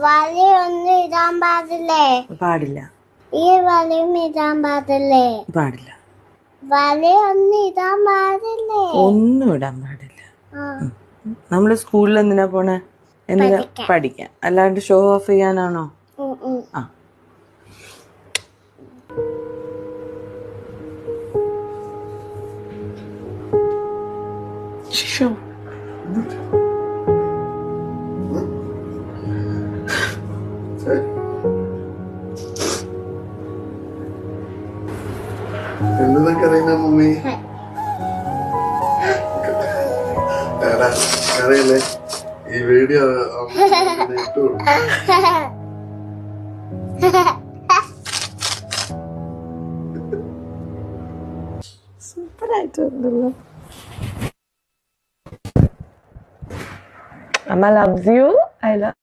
വലയൊന്നും ഇടാൻ പാടില്ലേ? പാടില്ല. ഈ വലയും ഇടാൻ പാടില്ലേ? പാടില്ല. വലയൊന്നും ഇടാൻ പാടില്ലേ? ഒന്നും ഇടാൻ പാടില്ല. നമ്മള് സ്കൂളിൽ എന്തിനാ പോണേ? എന്തിനാ? പഠിക്കാൻ. അല്ലാണ്ട് ഷോ ഓഫ് ചെയ്യാനാണോ? ആ. എന്നതൊക്കെ അറിയുന്ന മമ്മി അറിയില്ലേ? ഈ വീഡിയോ സൂപ്പറായിട്ടുണ്ടല്ലോ. അമ്മ loves you. I love